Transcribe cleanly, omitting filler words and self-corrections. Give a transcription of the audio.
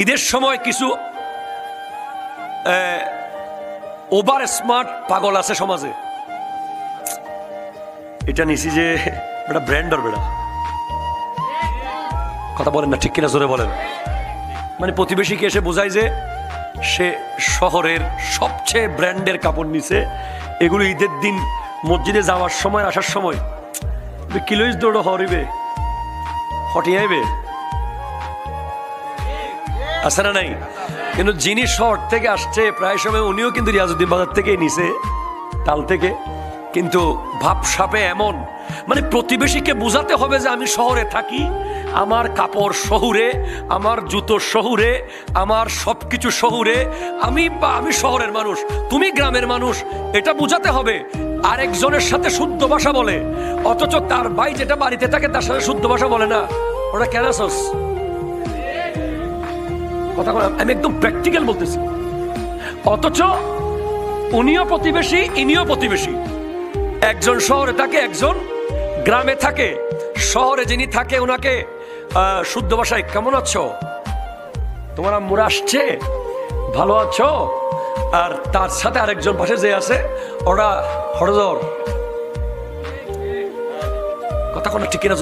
ঈদের সময় কিছু ওভার স্মার্ট পাগল আছে সমাজে। এটা নিছি যে বেটা ব্র্যান্ডার, বেটা কথা বলেন না, ঠিক কিনা জোরে বলেন। মানে প্রতিবেশীকে এসে বোঝায় যে সে শহরের সবচেয়ে ব্র্যান্ডের কাপড় নিছে। এগুলো ঈদের দিন মসজিদে যাওয়ার সময় আসার সময় কিলোইস দৌড় হরিবে হটিয়াইবে, আছে না নাই? কিন্তু যিনি শহর থেকে আসছে প্রায় সময় উনিও কিন্তু রিয়াজউদ্দিন বাজার থেকে নিছে, তাল থেকে। কিন্তু ভাবসাপে এমন, মানে প্রতিবেশীকে বোঝাতে হবে যে আমি শহরে থাকি, আমার কাপড় শহুরে, আমার জুতো শহুরে, আমার সবকিছু শহুরে, আমি শহরের মানুষ, তুমি গ্রামের মানুষ, এটা বোঝাতে হবে। আরেকজনের সাথে শুদ্ধ ভাষা বলে, অথচ তার ভাই যেটা বাড়িতে থাকে তার সাথে শুদ্ধ ভাষা বলে না। ওটা কেন আসস? কথা বলে, আমি একদম প্র্যাকটিক্যাল বলতেছি। অথচ উনিও প্রতিবেশী, ইনিও প্রতিবেশী। একজন শহরে থাকে, একজন গ্রামে থাকে। শহরে যিনি থাকে ওনাকে শুদ্ধ ভাষায় কেমন আছো, তোমার আম্মুরা আসছে, ভালো আছো? আর তার সাথে আরেকজন পাশে যে আছে ওরা হরজর, কথা কোনো ঠিক কিনা